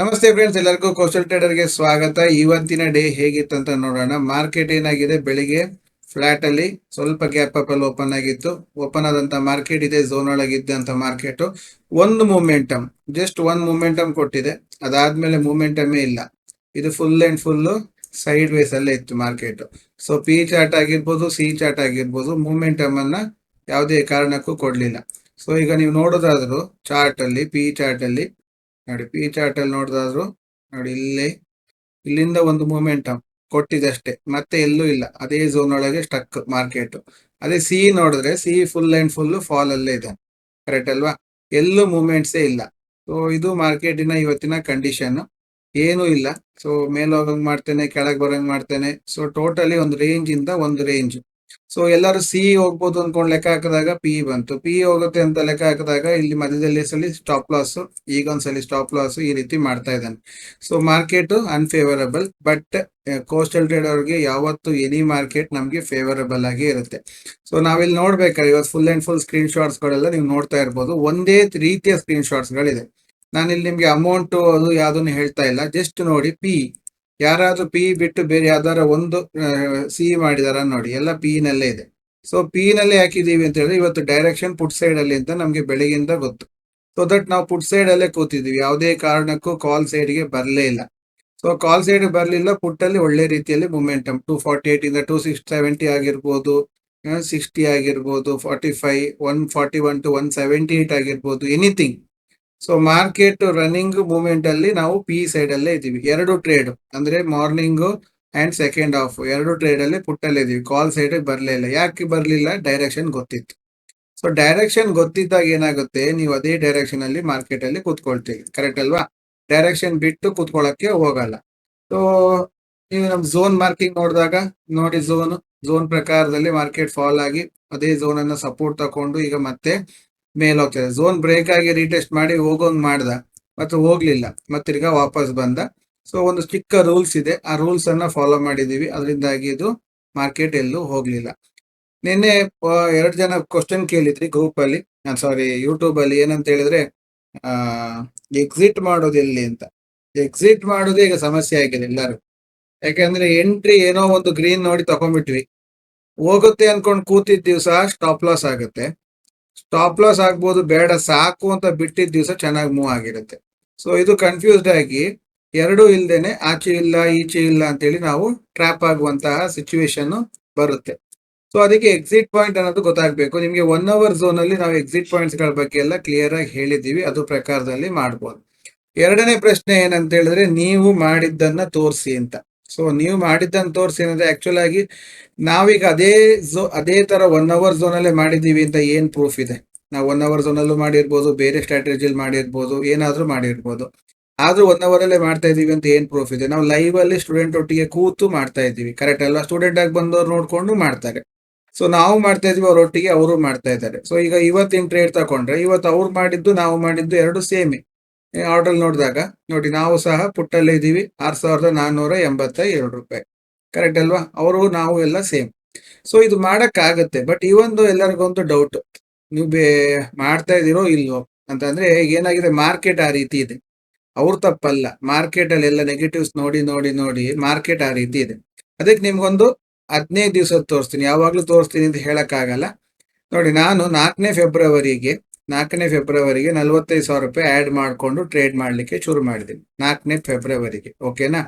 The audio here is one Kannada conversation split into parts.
ನಮಸ್ತೆ ಫ್ರೆಂಡ್ಸ್, ಎಲ್ಲರಿಗೂ ಕೌಶಲ್ ಟ್ರೇಡರ್ಗೆ ಸ್ವಾಗತ. ಇವತ್ತಿನ ಡೇ ಹೇಗಿತ್ತು ಅಂತ ನೋಡೋಣ. ಮಾರ್ಕೆಟ್ ಏನಾಗಿದೆ, ಬೆಳಿಗ್ಗೆ ಫ್ಲಾಟ್ ಅಲ್ಲಿ ಸ್ವಲ್ಪ ಗ್ಯಾಪ್ ಅಪ್ ಅಲ್ಲಿ ಓಪನ್ ಆಗಿತ್ತು. ಓಪನ್ ಆದಂತ ಮಾರ್ಕೆಟ್ ಇದೆ ಝೋನ್ ಒಳಗಿದ್ದಂತ ಮಾರ್ಕೆಟ್ ಒಂದು ಮೂಮೆಂಟಮ್, ಜಸ್ಟ್ ಒಂದು ಮೂಮೆಂಟಮ್ ಕೊಟ್ಟಿದೆ. ಅದಾದ್ಮೇಲೆ ಮೂಮೆಂಟಮೇ ಇಲ್ಲ. ಇದು full and full side ways ಅಲ್ಲೇ ಇತ್ತು ಮಾರ್ಕೆಟ್. ಸೊ ಪಿ ಚಾರ್ಟ್ ಆಗಿರ್ಬೋದು, ಸಿ ಚಾರ್ಟ್ ಆಗಿರ್ಬೋದು, ಮೂಮೆಂಟಮ್ ಅನ್ನ ಯಾವುದೇ ಕಾರಣಕ್ಕೂ ಕೊಡ್ಲಿಲ್ಲ. ಸೊ ಈಗ ನೀವು ನೋಡೋದಾದ್ರು ಚಾರ್ಟ್ ಅಲ್ಲಿ, ಪಿ ಚಾರ್ಟ್ ಅಲ್ಲಿ ನೋಡಿ, ಪಿ ಚಾರ್ಟ್ ಅಲ್ಲಿ ನೋಡಿದಾದ್ರು ನೋಡಿ, ಇಲ್ಲಿಂದ ಒಂದು ಮೂಮೆಂಟಮ್ ಕೊಟ್ಟಿದಷ್ಟೇ, ಮತ್ತೆ ಎಲ್ಲೂ ಇಲ್ಲ. ಅದೇ ಝೋನ್ ಒಳಗೆ ಸ್ಟಕ್ ಮಾರ್ಕೆಟ್. ಅದೇ ಸಿ ನೋಡಿದ್ರೆ C full and full fall ಅಲ್ಲೇ ಇದೆ. ಕರೆಕ್ಟ್ ಅಲ್ವಾ? ಎಲ್ಲೂ ಮೂವ್ಮೆಂಟ್ಸೇ ಇಲ್ಲ. ಸೊ ಇದು ಮಾರ್ಕೆಟಿನ ಇವತ್ತಿನ ಕಂಡೀಷನ್. ಏನೂ ಇಲ್ಲ. ಸೊ ಮೇಲ್ ಹೋಗಂಗ್ ಮಾಡ್ತೇನೆ, ಕೆಳಗೆ ಬರಂಗ್ ಮಾಡ್ತೇನೆ. ಸೊ ಟೋಟಲಿ ಒಂದು ರೇಂಜ್ ಇಂದ ಒಂದು ರೇಂಜ್. ಸೊ ಎಲ್ಲರೂ ಸಿ ಹೋಗ್ಬೋದು ಅನ್ಕೊಂಡು ಲೆಕ್ಕ ಹಾಕಿದಾಗ ಪಿ ಬಂತು. ಪಿ ಹೋಗುತ್ತೆ ಅಂತ ಲೆಕ್ಕ ಹಾಕಿದಾಗ ಇಲ್ಲಿ ಮಧ್ಯದಲ್ಲಿ ಸಲ ಸ್ಟಾಪ್ ಲಾಸ್, ಈಗ ಒಂದ್ಸಲಿ ಸ್ಟಾಪ್ ಲಾಸ್, ಈ ರೀತಿ ಮಾಡ್ತಾ ಇದ್ದಾನೆ. So market unfavourable. But coastal trade ಅವ್ರಿಗೆ ಯಾವತ್ತು ಎನಿ ಮಾರ್ಕೆಟ್ ನಮ್ಗೆ ಫೇವರಬಲ್ ಆಗಿ ಇರುತ್ತೆ. ಸೊ ನಾವಿಲ್ಲಿ ನೋಡ್ಬೇಕಾದ್ರೆ ಇವತ್ತು full and full screen shots ಗಳೆಲ್ಲ ನೀವು ನೋಡ್ತಾ ಇರ್ಬೋದು. ಒಂದೇ ರೀತಿಯ ಸ್ಕ್ರೀನ್ ಶಾಟ್ಸ್ ಗಳಿದೆ. ನಾನಿಲ್ಲಿ ನಿಮ್ಗೆ ಅಮೌಂಟ್ ಅದು ಯಾವ್ದನ್ನು ಹೇಳ್ತಾ ಇಲ್ಲ. ಜಸ್ಟ್ ನೋಡಿ, ಪಿ ಯಾರಾದ್ರೂ ಪಿ ಬಿಟ್ಟು ಬೇರೆ ಯಾವ್ದಾರ ಒಂದು ಸಿ ಮಾಡಿದಾರ ನೋಡಿ, ಎಲ್ಲ ಪಿ ನಲ್ಲೇ ಇದೆ. ಸೊ ಪಿ ನಲ್ಲೇ ಹಾಕಿದೀವಿ ಅಂತ ಹೇಳಿದ್ರೆ ಇವತ್ತು ಡೈರೆಕ್ಷನ್ ಪುಟ್ ಸೈಡ್ ಅಲ್ಲಿ ಅಂತ ನಮ್ಗೆ ಬೆಳಗಿಂದ ಗೊತ್ತು. ಸೊ ದಟ್ ನಾವು ಪುಟ್ ಸೈಡ್ ಅಲ್ಲೇ ಕೂತಿದ್ವಿ, ಯಾವುದೇ ಕಾರಣಕ್ಕೂ ಕಾಲ್ ಸೈಡ್ ಗೆ ಬರ್ಲೇ ಇಲ್ಲ. ಸೊ ಕಾಲ್ ಸೈಡ್ ಬರ್ಲಿಲ್ಲ. ಪುಟ್ ಅಲ್ಲಿ ಒಳ್ಳೆ ರೀತಿಯಲ್ಲಿ ಮೂಮೆಂಟಮ್ 248 ಇಂದ 270 ಆಗಿರ್ಬೋದು, 60 ಆಗಿರ್ಬೋದು, 45, 141 to 178 ಆಗಿರ್ಬೋದು, anything. So market running movement ಅಲ್ಲಿ ನಾವು ಪಿ ಸೈಡ್ ಅಲ್ಲೇ ಇದೀವಿ. ಎರಡು ಟ್ರೇಡ್ ಅಂದ್ರೆ ಮಾರ್ನಿಂಗ್ ಅಂಡ್ ಸೆಕೆಂಡ್ ಹಾಫ್ ಎರಡು ಟ್ರೇಡ್ ಅಲ್ಲಿ ಪುಟ್ ಅಲ್ಲಿ ಇದೀವಿ. ಕಾಲ್ ಸೈಡ್ ಬರ್ಲೇ ಇಲ್ಲ. ಯಾಕೆ ಬರ್ಲಿಲ್ಲ? ಡೈರೆಕ್ಷನ್ ಗೊತ್ತಿತ್ತು. ಸೊ ಡೈರೆಕ್ಷನ್ ಗೊತ್ತಿದ್ದಾಗ ಏನಾಗುತ್ತೆ, ನೀವು ಅದೇ ಡೈರೆಕ್ಷನ್ ಅಲ್ಲಿ ಮಾರ್ಕೆಟ್ ಅಲ್ಲಿ ಕೂತ್ಕೊಳ್ತೀವಿ. ಕರೆಕ್ಟ್ ಅಲ್ವಾ? ಡೈರೆಕ್ಷನ್ ಬಿಟ್ಟು ಕೂತ್ಕೊಳ್ಳಕ್ಕೆ ಹೋಗಲ್ಲ. ಸೊ ನೀವು ನಮ್ ಝೋನ್ ಮಾರ್ಕಿಂಗ್ ನೋಡಿದಾಗ ನೋಡಿ, ಝೋನ್ ಪ್ರಕಾರದಲ್ಲಿ ಮಾರ್ಕೆಟ್ ಫಾಲ್ ಆಗಿ ಅದೇ ಝೋನ್ ಅನ್ನ ಸಪೋರ್ಟ್ ತಕೊಂಡು ಈಗ ಮತ್ತೆ ಮೇಲ್ ಹೋಗ್ತದೆ. ಝೋನ್ ಬ್ರೇಕ್ ಆಗಿ ರೀಟೆಸ್ಟ್ ಮಾಡಿ ಹೋಗೋಂಗ್ ಮಾಡ್ದ, ಮತ್ತೆ ಹೋಗ್ಲಿಲ್ಲ, ಮತ್ತೆ ತಿರ್ಗಾ ವಾಪಸ್ ಬಂದ. ಸೊ ಒಂದು ಚಿಕ್ಕ ರೂಲ್ಸ್ ಇದೆ, ಆ ರೂಲ್ಸ್ ಅನ್ನ ಫಾಲೋ ಮಾಡಿದೀವಿ. ಅದರಿಂದಾಗಿ ಇದು ಮಾರ್ಕೆಟ್ ಎಲ್ಲೂ ಹೋಗ್ಲಿಲ್ಲ. ನಿನ್ನೆ ಎರಡು ಜನ ಕ್ವಶನ್ ಕೇಳಿದ್ರಿ ಗ್ರೂಪ್ ಅಲ್ಲಿ, ಸಾರಿ ಯೂಟ್ಯೂಬ್ ಅಲ್ಲಿ. ಏನಂತ ಹೇಳಿದ್ರೆ, ಆ ಎಕ್ಸಿಟ್ ಮಾಡೋದು ಎಲ್ಲಿ ಅಂತ. ಎಕ್ಸಿಟ್ ಮಾಡೋದೇ ಈಗ ಸಮಸ್ಯೆ ಆಗಿದೆ ಎಲ್ಲರೂ. ಯಾಕಂದ್ರೆ ಎಂಟ್ರಿ ಏನೋ ಒಂದು ಗ್ರೀನ್ ನೋಡಿ ತಗೊಂಡ್ಬಿಟ್ವಿ, ಹೋಗುತ್ತೆ ಅನ್ಕೊಂಡ್ ಕೂತಿದ್ ದಿವಸ ಸ್ಟಾಪ್ ಲಾಸ್ ಆಗುತ್ತೆ. ಸ್ಟಾಪ್ ಲಾಸ್ ಆಗ್ಬೋದು, ಬೇಡ ಸಾಕು ಅಂತ ಬಿಟ್ಟಿದ್ ದಿವಸ ಚೆನ್ನಾಗಿ ಮೂವ್ ಆಗಿರುತ್ತೆ. ಸೊ ಇದು ಕನ್ಫ್ಯೂಸ್ಡ್ ಆಗಿ ಎರಡೂ ಇಲ್ದೇನೆ ಆಚೆ ಇಲ್ಲ ಈಚೆ ಇಲ್ಲ ಅಂತೇಳಿ ನಾವು ಟ್ರ್ಯಾಪ್ ಆಗುವಂತಹ ಸಿಚುವೇಶನ್ ಬರುತ್ತೆ. ಸೊ ಅದಕ್ಕೆ ಎಕ್ಸಿಟ್ ಪಾಯಿಂಟ್ ಅನ್ನೋದು ಗೊತ್ತಾಗ್ಬೇಕು ನಿಮ್ಗೆ. 1 ಅವರ್ ಝೋನ್ ಅಲ್ಲಿ ನಾವು ಎಕ್ಸಿಟ್ ಪಾಯಿಂಟ್ಸ್ ಗಳ ಬಗ್ಗೆ ಎಲ್ಲ ಕ್ಲಿಯರ್ ಆಗಿ ಹೇಳಿದೀವಿ. ಅದು ಪ್ರಕಾರದಲ್ಲಿ ಮಾಡ್ಬೋದು. ಎರಡನೇ ಪ್ರಶ್ನೆ ಏನಂತ ಹೇಳಿದ್ರೆ, ನೀವು ಮಾಡಿದ್ದನ್ನ ತೋರಿಸಿ ಅಂತ. ಸೊ ನೀವು ಮಾಡಿದ್ದನ್ನ ತೋರಿಸಿ ಏನಂದ್ರೆ, ಆಕ್ಚುಲ್ ಆಗಿ ನಾವೀಗ ಅದೇ ತರ 1 ಅವರ್ ಝೋನ್ ಅಲ್ಲೇ ಮಾಡಿದೀವಿ ಅಂತ ಏನ್ ಪ್ರೂಫ್ ಇದೆ? ನಾವು 1 ಅವರ್ ಝೋನ್ ಅಲ್ಲೂ ಮಾಡಿರ್ಬೋದು, ಬೇರೆ ಸ್ಟ್ರಾಟಜಿಲಿ ಮಾಡಿರ್ಬೋದು, ಏನಾದ್ರೂ ಮಾಡಿರ್ಬೋದು. ಆದ್ರೂ 1 ಅವರ್ ಅಲ್ಲೇ ಮಾಡ್ತಾ ಇದೀವಿ ಅಂತ ಏನ್ ಪ್ರೂಫ್ ಇದೆ? ನಾವು ಲೈವ್ ಅಲ್ಲಿ ಸ್ಟೂಡೆಂಟ್ ಒಟ್ಟಿಗೆ ಕೂತು ಮಾಡ್ತಾ ಇದೀವಿ. ಕರೆಕ್ಟ್ ಅಲ್ವಾ? ಸ್ಟೂಡೆಂಟ್ ಆಗಿ ಬಂದವ್ರು ನೋಡ್ಕೊಂಡು ಮಾಡ್ತಾರೆ. ಸೊ ನಾವು ಮಾಡ್ತಾ ಇದೀವಿ ಅವರೊಟ್ಟಿಗೆ, ಅವರು ಮಾಡ್ತಾ ಇದ್ದಾರೆ. ಸೊ ಈಗ ಇವತ್ತಿನ ಟ್ರೇಡ್ ತಗೊಂಡ್ರೆ, ಇವತ್ತು ಅವ್ರು ಮಾಡಿದ್ದು ನಾವು ಮಾಡಿದ್ದು ಎರಡು ಸೇಮೆ. ಆರ್ಡರ್ ನೋಡಿದಾಗ ನೋಡಿ, ನಾವು ಸಹ ಪುಟ್ಟಲ್ಲೇ ಇದೀವಿ 6482 ರೂಪಾಯಿ. ಕರೆಕ್ಟ್ ಅಲ್ವಾ? ಅವರು ನಾವು ಎಲ್ಲ ಸೇಮ್. ಸೊ ಇದು ಮಾಡಕ್ ಆಗತ್ತೆ. ಬಟ್ ಈ ಒಂದು ಎಲ್ಲರಿಗೊಂದು ಡೌಟ್, ನೀವು ಮಾಡ್ತಾ ಇದೀರೋ ಇಲ್ವೋ ಅಂತಂದ್ರೆ, ಏನಾಗಿದೆ, ಮಾರ್ಕೆಟ್ ಆ ರೀತಿ ಇದೆ. ಅವ್ರ ತಪ್ಪಲ್ಲ, ಮಾರ್ಕೆಟ್ ಅಲ್ಲಿ ಎಲ್ಲ ನೆಗೆಟಿವ್ಸ್ ನೋಡಿ ನೋಡಿ ನೋಡಿ ಮಾರ್ಕೆಟ್ ಆ ರೀತಿ ಇದೆ. ಅದಕ್ಕೆ ನಿಮ್ಗೊಂದು 15 ದಿವಸ ತೋರಿಸ್ತೀನಿ. ಯಾವಾಗ್ಲೂ ತೋರಿಸ್ತೀನಿ ಅಂತ ಹೇಳಕ್ ಆಗಲ್ಲ. ನೋಡಿ, ನಾನು 4ನೇ ಫೆಬ್ರವರಿಗೆ 45,000 ರೂಪಾಯಿ ಆಡ್ ಮಾಡ್ಕೊಂಡು ಟ್ರೇಡ್ ಮಾಡ್ಲಿಕ್ಕೆ ಶುರು ಮಾಡಿದ್ದೀನಿ 4ನೇ ಫೆಬ್ರವರಿಗೆ. ಓಕೆನಾ?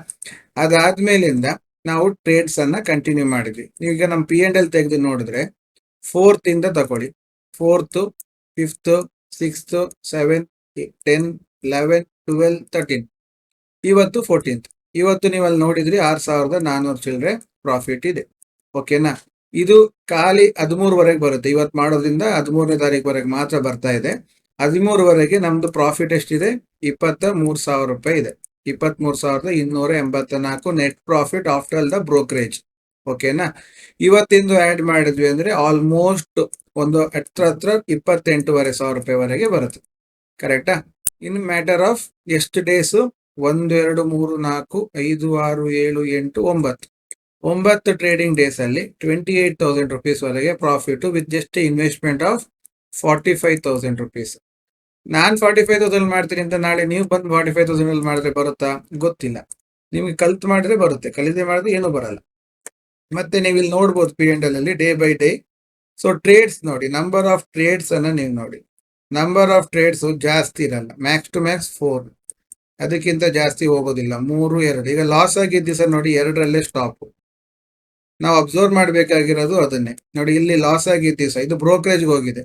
ಅದಾದ್ಮೇಲಿಂದ ನಾವು ಟ್ರೇಡ್ಸ್ ಅನ್ನ ಕಂಟಿನ್ಯೂ ಮಾಡಿದ್ವಿ. ಈಗ ನಮ್ಮ P&L ತೆಗೆದು ನೋಡಿದ್ರೆ, 4th ಇಂದ ತಗೊಳ್ಳಿ. 4th, 5th, 6th, 7th, 10, 11, 12, 13, ಇವತ್ತು 14th. ಇವತ್ತು ನೀವು ಅಲ್ಲಿ ನೋಡಿದ್ರಿ 6,400 ಚಿಲ್ಲರೆ ಪ್ರಾಫಿಟ್ ಇದೆ. ಓಕೆನಾ? ಇದು ಖಾಲಿ 13ವರೆಗೆ ಬರುತ್ತೆ. ಇವತ್ತು ಮಾಡೋದ್ರಿಂದ 13ನೇ ತಾರೀಕುವರೆಗೆ ಮಾತ್ರ ಬರ್ತಾ ಇದೆ. 13ವರೆಗೆ ನಮ್ದು ಪ್ರಾಫಿಟ್ ಎಷ್ಟಿದೆ? 23,000 ರೂಪಾಯಿ ಇದೆ. 23,284 net profit after the brokerage. ಓಕೆನಾ? ಇವತ್ತಿಂದು ಆಡ್ ಮಾಡಿದ್ವಿ ಅಂದ್ರೆ ಆಲ್ಮೋಸ್ಟ್ ಒಂದು ಹತ್ರ 28,500 ರೂಪಾಯಿವರೆಗೆ ಬರುತ್ತೆ. ಕರೆಕ್ಟಾ? ಇನ್ ಮ್ಯಾಟರ್ ಆಫ್ ಎಷ್ಟು ಡೇಸ್? 1, 2, 3, 4, 5, 6, 7, 8, 9 ಟ್ರೇಡಿಂಗ್ ಡೇಸ್ ಅಲ್ಲಿ 28,000 rupees ವರೆಗೆ profit, with just investment of 45,000 rupees. ನಾನ್ 45,000 ಮಾಡ್ತೀನಿ ಅಂತ ನಾಳೆ ನೀವು ಬಂದು 45,000 ಅಲ್ಲಿ ಮಾಡಿದ್ರೆ ಬರುತ್ತಾ? ಗೊತ್ತಿಲ್ಲ. ನಿಮ್ಗೆ ಕಲ್ತ್ ಮಾಡಿದ್ರೆ ಬರುತ್ತೆ, ಕಲಿದೆ ಮಾಡಿದ್ರೆ ಏನೂ ಬರಲ್ಲ. ಮತ್ತೆ ನೀವು ಇಲ್ಲಿ ನೋಡ್ಬೋದು P&L ಅಲ್ಲಿ day by day. So trades ನೋಡಿ, ನಂಬರ್ ಆಫ್ ಟ್ರೇಡ್ಸ್ ಅನ್ನ ನೀವು ನೋಡಿ. ನಂಬರ್ ಆಫ್ ಟ್ರೇಡ್ಸ್ ಜಾಸ್ತಿ ಇರಲ್ಲ, ಮ್ಯಾಕ್ಸ್ ಟು ಮ್ಯಾಕ್ಸ್ 4, ಅದಕ್ಕಿಂತ ಜಾಸ್ತಿ ಹೋಗೋದಿಲ್ಲ. 3, 2. ಈಗ ಲಾಸ್ ಆಗಿದ್ದ ದಿವಸ ನೋಡಿ 2ರಲ್ಲೇ ಸ್ಟಾಪ್. ನಾವು ಅಬ್ಸರ್ವ್ ಮಾಡ್ಬೇಕಾಗಿರೋದು ಅದನ್ನೇ ನೋಡಿ. ಇಲ್ಲಿ ಲಾಸ್ ಆಗಿದ್ದ ದಿವಸ ಇದು ಬ್ರೋಕರೇಜ್ಗೆ ಹೋಗಿದೆ,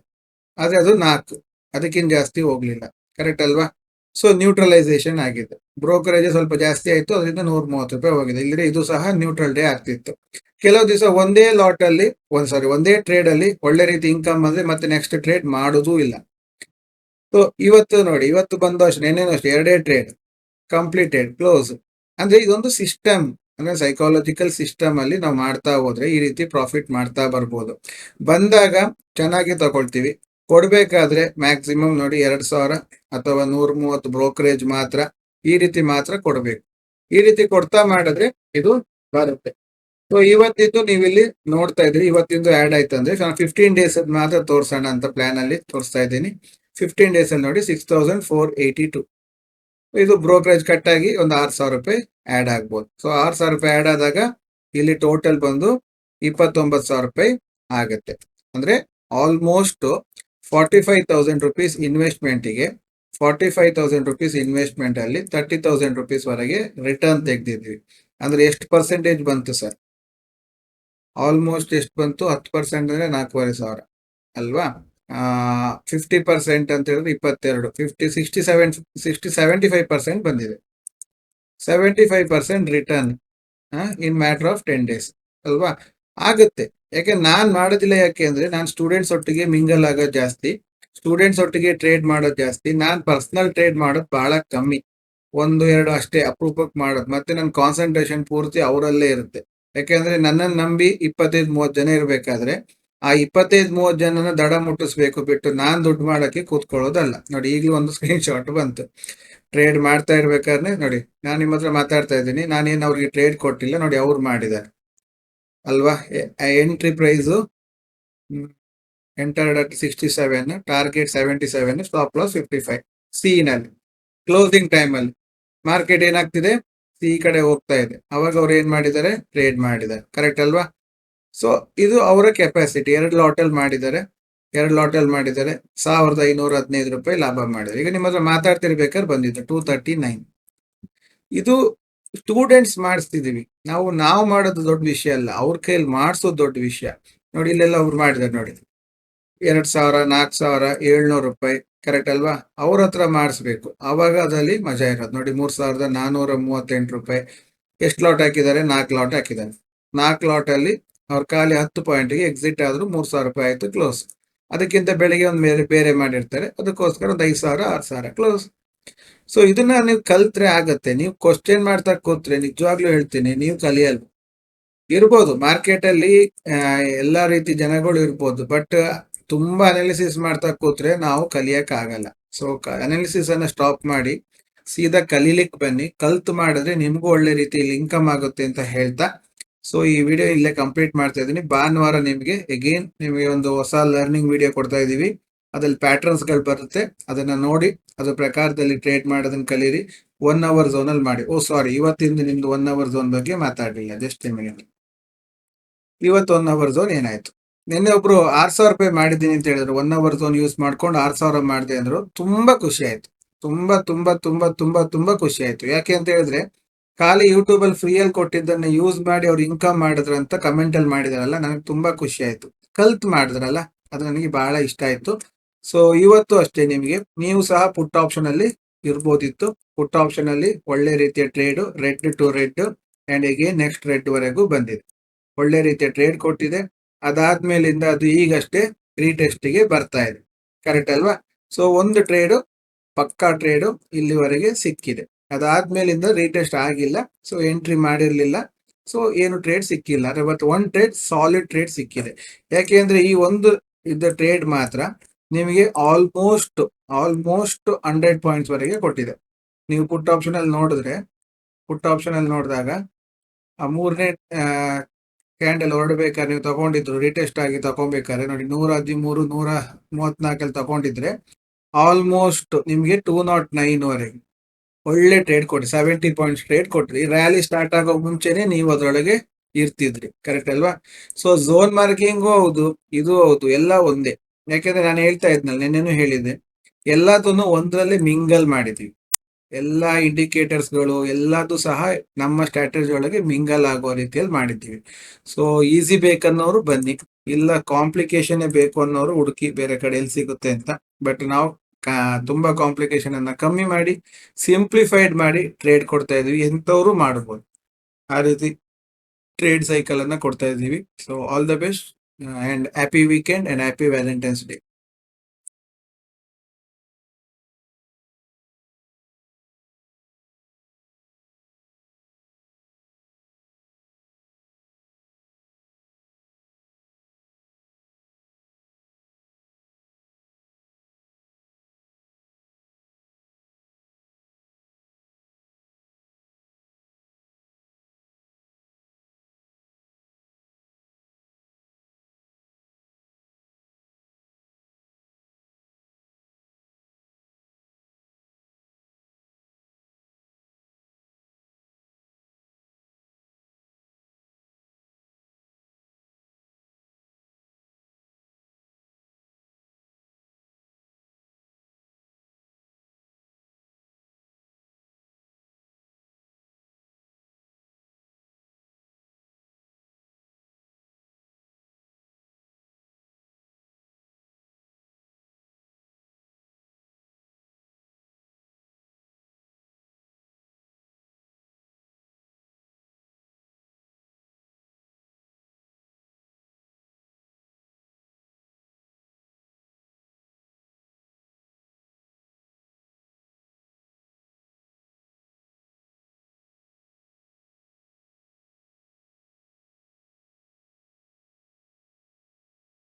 ಆದ್ರೆ ಅದು 4, ಅದಕ್ಕಿಂತ ಜಾಸ್ತಿ ಹೋಗ್ಲಿಲ್ಲ. ಕರೆಕ್ಟ್ ಅಲ್ವಾ? ಸೊ ನ್ಯೂಟ್ರಲೈಸೇಷನ್ ಆಗಿದೆ. ಬ್ರೋಕರೇಜ್ ಸ್ವಲ್ಪ ಜಾಸ್ತಿ ಆಯ್ತು, ಅದರಿಂದ 130 ರೂಪಾಯಿ ಹೋಗಿದೆ. ಇಲ್ಲದೆ ಇದು ಸಹ ನ್ಯೂಟ್ರಲ್ ಡೇ ಆಗ್ತಿತ್ತು. ಕೆಲವು ದಿವಸ ಒಂದೇ ಲಾಟ್ ಅಲ್ಲಿ ಒಂದೇ ಟ್ರೇಡ್ ಅಲ್ಲಿ ಒಳ್ಳೆ ರೀತಿ ಇನ್ಕಮ್ ಬಂದ್ರೆ ಮತ್ತೆ ನೆಕ್ಸ್ಟ್ ಟ್ರೇಡ್ ಮಾಡೋದೂ ಇಲ್ಲ. ಸೊ ಇವತ್ತು ನೋಡಿ, ಇವತ್ತು ಬಂದು ಅಷ್ಟೇ, ನೆನ್ನೆನೂ ಅಷ್ಟೇ, 2 ಟ್ರೇಡ್ ಕಂಪ್ಲೀಟೆಡ್, ಕ್ಲೋಸ್. ಅಂದ್ರೆ ಇದೊಂದು ಸಿಸ್ಟಮ್, ಅಂದ್ರೆ ಸೈಕಾಲಜಿಕಲ್ ಸಿಸ್ಟಮ್ ಅಲ್ಲಿ ನಾವು ಮಾಡ್ತಾ ಹೋದ್ರೆ ಈ ರೀತಿ ಪ್ರಾಫಿಟ್ ಮಾಡ್ತಾ ಬರ್ಬೋದು. ಬಂದಾಗ ಚೆನ್ನಾಗಿ ತಗೊಳ್ತೀವಿ, ಕೊಡ್ಬೇಕಾದ್ರೆ ಮ್ಯಾಕ್ಸಿಮಮ್ ನೋಡಿ 2,000 ಅಥವಾ 130 ಬ್ರೋಕರೇಜ್ ಮಾತ್ರ, ಈ ರೀತಿ ಮಾತ್ರ ಕೊಡ್ಬೇಕು. ಈ ರೀತಿ ಕೊಡ್ತಾ ಮಾಡಿದ್ರೆ ಇದು ಬರುತ್ತೆ. ಸೊ ಇವತ್ತಿದ್ದು ನೀವು ಇಲ್ಲಿ ನೋಡ್ತಾ ಇದ್ರಿ, ಇವತ್ತಿದ್ದು ಆಡ್ ಆಯ್ತು ಅಂದ್ರೆ 15 ಡೇಸ್ ಮಾತ್ರ ತೋರ್ಸೋಣ ಅಂತ ಪ್ಲಾನ್ ಅಲ್ಲಿ ತೋರಿಸ್ತಾ ಇದ್ದೀನಿ. 15 ಡೇಸ್ ಅಲ್ಲಿ ನೋಡಿ 6,482. ಇದು ಬ್ರೋಕರೇಜ್ ಕಟ್ ಆಗಿ ಒಂದು 6,000 ರೂಪಾಯಿ ಆಡ್ ಆಗ್ಬೋದು. ಸೊ 6,000 ರೂಪಾಯಿ ಆಡ್ ಆದಾಗ ಇಲ್ಲಿ ಟೋಟಲ್ ಬಂದು 29,000 ರೂಪಾಯಿ ಆಗತ್ತೆ. ಅಂದ್ರೆ ಆಲ್ಮೋಸ್ಟ್ 45,000 ರುಪೀಸ್ ಇನ್ವೆಸ್ಟ್ಮೆಂಟಿಗೆ, 45,000 ರುಪೀಸ್ ಇನ್ವೆಸ್ಟ್ಮೆಂಟ್ ಅಲ್ಲಿ 30,000 ರುಪೀಸ್ ವರೆಗೆ ರಿಟರ್ನ್ ತೆಗೆದಿದ್ವಿ. ಅಂದ್ರೆ ಎಷ್ಟು ಪರ್ಸೆಂಟೇಜ್ ಬಂತು ಸರ್? ಆಲ್ಮೋಸ್ಟ್ ಎಷ್ಟು ಬಂತು? 10% ಅಂದ್ರೆ 4,500 ಅಲ್ವಾ? 50% ಅಂತ ಹೇಳಿದ್ರೆ 22, 75% ಬಂದಿದೆ. 75% return in matter of 10 days ಅಲ್ವಾ? ಆಗುತ್ತೆ. ಯಾಕೆ ನಾನ್ ಮಾಡೋದಿಲ್ಲ? ಯಾಕೆ ಅಂದ್ರೆ ನಾನು ಸ್ಟೂಡೆಂಟ್ಸ್ ಒಟ್ಟಿಗೆ ಮಿಂಗಲ್ ಆಗೋದು ಜಾಸ್ತಿ, ಸ್ಟೂಡೆಂಟ್ಸ್ ಒಟ್ಟಿಗೆ ಟ್ರೇಡ್ ಮಾಡೋದು ಜಾಸ್ತಿ. ನಾನ್ ಪರ್ಸನಲ್ ಟ್ರೇಡ್ ಮಾಡೋದು ಬಹಳ ಕಮ್ಮಿ, 1-2 ಅಷ್ಟೇ ಅಪರೂಪಕ್ಕೆ ಮಾಡೋದು. ಮತ್ತೆ ನನ್ನ ಕಾನ್ಸಂಟ್ರೇಷನ್ ಪೂರ್ತಿ ಅವರಲ್ಲೇ ಇರುತ್ತೆ. ಯಾಕೆಂದ್ರೆ ನನ್ನನ್ನು ನಂಬಿ 25-30 ಜನ ಇರ್ಬೇಕಾದ್ರೆ ಆ 25-30 ಜನನ ದಡ ಮುಟ್ಟಿಸ್ಬೇಕು ಬಿಟ್ಟು ನಾನ್ ದುಡ್ಡು ಮಾಡಕ್ಕೆ ಕೂತ್ಕೊಳ್ಳೋದಲ್ಲ. ನೋಡಿ, ಈಗಲೂ ಒಂದು ಸ್ಕ್ರೀನ್ ಶಾಟ್ ಬಂತು. ಟ್ರೇಡ್ ಮಾಡ್ತಾ ಇರ್ಬೇಕಾದ್ರೆ ನೋಡಿ, ನಾನು ನಿಮ್ಮ ಹತ್ರ ಮಾತಾಡ್ತಾ ಇದ್ದೀನಿ, ನಾನೇನು ಅವ್ರಿಗೆ ಟ್ರೇಡ್ ಕೊಟ್ಟಿಲ್ಲ, ನೋಡಿ ಅವ್ರು ಮಾಡಿದ್ದಾರೆ ಅಲ್ವಾ? Entry price entered at 67, target 77, stop loss 55. C ನಲ್ಲಿ ಕ್ಲೋಸಿಂಗ್ ಟೈಮ್ ಅಲ್ಲಿ ಮಾರ್ಕೆಟ್ ಏನಾಗ್ತಿದೆ? ಸಿ ಕಡೆ ಹೋಗ್ತಾ ಇದೆ. ಅವಾಗ ಅವ್ರು ಏನ್ ಮಾಡಿದ್ದಾರೆ? ಟ್ರೇಡ್ ಮಾಡಿದ್ದಾರೆ. ಕರೆಕ್ಟ್ ಅಲ್ವಾ? ಸೊ ಇದು ಅವರ ಕೆಪಾಸಿಟಿ. 2 ಲಾಟಲ್ಲಿ ಮಾಡಿದ್ದಾರೆ, 1,515 ರೂಪಾಯಿ ಲಾಭ ಮಾಡಿದ್ದಾರೆ. ಈಗ ನಿಮ್ಮ ಹತ್ರ ಮಾತಾಡ್ತಿರ್ಬೇಕಾದ್ರೆ ಬಂದಿದ್ದು 239. ಇದು ಸ್ಟೂಡೆಂಟ್ಸ್ ಮಾಡಿಸ್ತಿದೀವಿ ನಾವು ಮಾಡೋದು ದೊಡ್ಡ ವಿಷಯ ಅಲ್ಲ, ಅವ್ರ ಕೈಯಲ್ಲಿ ಮಾಡಿಸೋದು ದೊಡ್ಡ ವಿಷಯ. ನೋಡಿ ಇಲ್ಲೆಲ್ಲ ಅವ್ರು ಮಾಡಿದ್ದಾರೆ ನೋಡಿ, 2,000, 4,000, 700 ರೂಪಾಯಿ. ಕರೆಕ್ಟ್ ಅಲ್ವಾ? ಅವ್ರ ಹತ್ರ ಮಾಡಿಸ್ಬೇಕು, ಅವಾಗ ಅದ್ರಲ್ಲಿ ಮಜಾ ಇರೋದು. ನೋಡಿ 3,438 ರೂಪಾಯಿ. ಎಷ್ಟು ಲಾಟ್ ಹಾಕಿದ್ದಾರೆ? 4 ಲಾಟ್ ಹಾಕಿದ್ದಾರೆ. 4 ಲಾಟ್ ಅಲ್ಲಿ ಅವ್ರ ಖಾಲಿ 10 ಪಾಯಿಂಟ್ಗೆ ಎಕ್ಸಿಟ್ ಆದ್ರೂ 3,000 ರೂಪಾಯಿ ಆಯ್ತು, ಕ್ಲೋಸ್. ಅದಕ್ಕಿಂತ ಬೆಳಿಗ್ಗೆ ಒಂದು ಬೇರೆ ಮಾಡಿರ್ತಾರೆ, ಅದಕ್ಕೋಸ್ಕರ ಒಂದು 5,000, 6,000 ಕ್ಲೋಸ್. ಸೊ ಇದನ್ನ ನೀವು ಕಲ್ತ್ರೆ ಆಗತ್ತೆ. ನೀವು ಕ್ವಶನ್ ಮಾಡ್ತಾ ಕೂತ್ರೆ ನಿಜವಾಗ್ಲೂ ಹೇಳ್ತೀನಿ, ನೀವು ಕಲಿಯಲ್ಲ. ಇರ್ಬೋದು ಮಾರ್ಕೆಟ್ ಅಲ್ಲಿ ಎಲ್ಲಾ ರೀತಿ ಜನಗಳು ಇರ್ಬೋದು, ಬಟ್ ತುಂಬಾ ಅನಾಲಿಸಿಸ್ ಮಾಡ್ತಾ ಕೂತ್ರೆ ನಾವು ಕಲಿಯಕ್ ಆಗಲ್ಲ. ಸೊ ಅನಾಲಿಸಿಸ್ ಅನ್ನ ಸ್ಟಾಪ್ ಮಾಡಿ ಸೀದಾ ಕಲೀಲಿಕ್ಕೆ ಬನ್ನಿ. ಕಲ್ತ್ ಮಾಡಿದ್ರೆ ನಿಮ್ಗೂ ಒಳ್ಳೆ ರೀತಿಯಲ್ಲಿ ಇನ್ಕಮ್ ಆಗುತ್ತೆ ಅಂತ ಹೇಳ್ತಾ, ಸೊ ಈ ವಿಡಿಯೋ ಇಲ್ಲೇ ಕಂಪ್ಲೀಟ್ ಮಾಡ್ತಾ ಇದ್ದೀನಿ. ಭಾನುವಾರ ನಿಮಗೆ ನಿಮಗೆ ಒಂದು ಹೊಸ ಲರ್ನಿಂಗ್ ವಿಡಿಯೋ ಕೊಡ್ತಾ ಇದೀವಿ. ಅದ್ರಲ್ಲಿ ಪ್ಯಾಟರ್ನ್ಸ್ ಗಳು ಬರುತ್ತೆ, ಅದನ್ನ ನೋಡಿ ಅದ್ರ ಪ್ರಕಾರದಲ್ಲಿ ಟ್ರೇಡ್ ಮಾಡೋದನ್ನ ಕಲೀರಿ. 1 ಅವರ್ ಝೋನ್ ಅಲ್ಲಿ ಮಾಡಿ. ಸಾರಿ, ಇವತ್ತಿಂದ ನಿಮ್ದು 1 ಅವರ್ ಝೋನ್ ಬಗ್ಗೆ ಮಾತಾಡಲಿಲ್ಲ, ಜಸ್ಟ್ ಮಿನಿಟ್. ಇವತ್ತು 1 ಅವರ್ ಝೋನ್ ಏನಾಯ್ತು? ನಿನ್ನೆ ಒಬ್ರು 6,000 ರೂಪಾಯಿ ಮಾಡಿದ್ದೀನಿ ಅಂತ ಹೇಳಿದ್ರು, 1 ಅವರ್ ಝೋನ್ ಯೂಸ್ ಮಾಡ್ಕೊಂಡು 6,000 ಮಾಡಿದೆ ಅಂದ್ರು. ತುಂಬಾ ಖುಷಿ ಆಯ್ತು, ತುಂಬಾ ತುಂಬಾ ತುಂಬಾ ತುಂಬಾ ತುಂಬಾ ಖುಷಿ ಆಯ್ತು. ಯಾಕೆ ಅಂತ ಹೇಳಿದ್ರೆ, ಖಾಲಿ ಯೂಟ್ಯೂಬ್ ಅಲ್ಲಿ ಫ್ರೀಯಲ್ಲಿ ಕೊಟ್ಟಿದ್ದನ್ನ ಯೂಸ್ ಮಾಡಿ ಅವ್ರು ಇನ್ಕಮ್ ಮಾಡಿದ್ರ ಅಂತ ಕಮೆಂಟ್ ಅಲ್ಲಿ ಮಾಡಿದಾರಲ್ಲ, ನನಗೆ ತುಂಬಾ ಖುಷಿ ಆಯ್ತು. ಕಲ್ತ್ ಮಾಡಿದ್ರಲ್ಲ, ಅದು ನನಗೆ ಬಹಳ ಇಷ್ಟ ಆಯ್ತು. ಸೊ ಇವತ್ತು ಅಷ್ಟೇ, ನಿಮಗೆ ನೀವು ಸಹ ಪುಟ್ ಆಪ್ಷನ್ ಅಲ್ಲಿ ಇರ್ಬೋದಿತ್ತು. ಪುಟ್ ಆಪ್ಷನ್ ಅಲ್ಲಿ ಒಳ್ಳೆ ರೀತಿಯ trade, red to red and again next red ವರೆಗೂ ಬಂದಿದೆ. ಒಳ್ಳೆ ರೀತಿಯ ಟ್ರೇಡ್ ಕೊಟ್ಟಿದೆ. ಅದಾದ್ಮೇಲಿಂದ ಅದು ಈಗಷ್ಟೇ ರೀಟೆಸ್ಟ್ಗೆ ಬರ್ತಾ ಇದೆ. ಕರೆಕ್ಟ್ ಅಲ್ವಾ? ಸೊ ಒಂದು ಟ್ರೇಡ್, ಪಕ್ಕಾ ಟ್ರೇಡ್ ಇಲ್ಲಿವರೆಗೆ ಸಿಕ್ಕಿದೆ. ಅದಾದ್ಮೇಲಿಂದ ರೀಟೆಸ್ಟ್ ಆಗಿಲ್ಲ, ಸೊ ಎಂಟ್ರಿ ಮಾಡಿರ್ಲಿಲ್ಲ, ಸೊ ಏನು ಟ್ರೇಡ್ ಸಿಕ್ಕಿಲ್ಲ. But one trade, solid trade ಸಿಕ್ಕಿದೆ. ಯಾಕೆಂದ್ರೆ ಈ ಒಂದು ಟ್ರೇಡ್ ಮಾತ್ರ ನಿಮಗೆ ಆಲ್ಮೋಸ್ಟ್ 100 ಪಾಯಿಂಟ್ಸ್ ವರೆಗೆ ಕೊಟ್ಟಿದೆ. ನೀವು ಪುಟ್ ಆಪ್ಷನ್ ಅಲ್ಲಿ ನೋಡಿದಾಗ ಆ 3ನೇ ಕ್ಯಾಂಡಲ್ ಹೊರಡ್ಬೇಕಾದ್ರೆ ನೀವು ತಗೊಂಡಿದ್ರು, ರಿಟೆಸ್ಟ್ ಆಗಿ ತಗೊಬೇಕಾದ್ರೆ ನೋಡಿ 113, 134 ಅಲ್ಲಿ ತಗೊಂಡಿದ್ರೆ ಆಲ್ಮೋಸ್ಟ್ ನಿಮ್ಗೆ 209 ವರೆಗೆ ಒಳ್ಳೆ ಟ್ರೇಡ್ ಕೊಟ್ರಿ, 70 ಪಾಯಿಂಟ್ಸ್ ಟ್ರೇಡ್ ಕೊಟ್ರಿ. ರ್ಯಾಲಿ ಸ್ಟಾರ್ಟ್ ಆಗೋ ಮುಂಚೆನೆ ನೀವು ಅದ್ರೊಳಗೆ ಇರ್ತಿದ್ರಿ, ಕರೆಕ್ಟ್ ಅಲ್ವಾ? ಸೊ ಝೋನ್ ಮಾರ್ಕಿಂಗು ಹೌದು, ಇದು ಹೌದು, ಎಲ್ಲ ಒಂದೇ. ಯಾಕೆಂದ್ರೆ ನಾನು ಹೇಳ್ತಾ ಇದ್ನಲ್ಲ, ನಿನ್ನೆನೂ ಹೇಳಿದ್ದೆ, ಎಲ್ಲದನ್ನು ಒಂದರಲ್ಲೇ ಮಿಂಗಲ್ ಮಾಡಿದೀವಿ. ಎಲ್ಲಾ ಇಂಡಿಕೇಟರ್ಸ್ಗಳು ಎಲ್ಲದೂ ಸಹ ನಮ್ಮ ಸ್ಟ್ರಾಟಜಿ ಒಳಗೆ ಮಿಂಗಲ್ ಆಗೋ ರೀತಿಯಲ್ಲಿ ಮಾಡಿದ್ದೀವಿ. ಸೊ ಈಸಿ ಬೇಕನ್ನೋರು ಬನ್ನಿ, ಇಲ್ಲ ಕಾಂಪ್ಲಿಕೇಶನ್ ಬೇಕು ಅನ್ನೋರು ಹುಡುಕಿ ಬೇರೆ ಕಡೆ ಎಲ್ಲಿ ಸಿಗುತ್ತೆ ಅಂತ. ಬಟ್ ನಾವು ತುಂಬಾ ಕಾಂಪ್ಲಿಕೇಶನ್ ಅನ್ನ ಕಮ್ಮಿ ಮಾಡಿ ಸಿಂಪ್ಲಿಫೈಡ್ ಮಾಡಿ ಟ್ರೇಡ್ ಕೊಡ್ತಾ ಇದೀವಿ, ಎಂತವ್ರು ಮಾಡಬಹುದು ಆ ರೀತಿ ಟ್ರೇಡ್ ಸೈಕಲ್ ಅನ್ನ ಕೊಡ್ತಾ ಇದೀವಿ. So all the best and happy weekend and happy Valentine's day.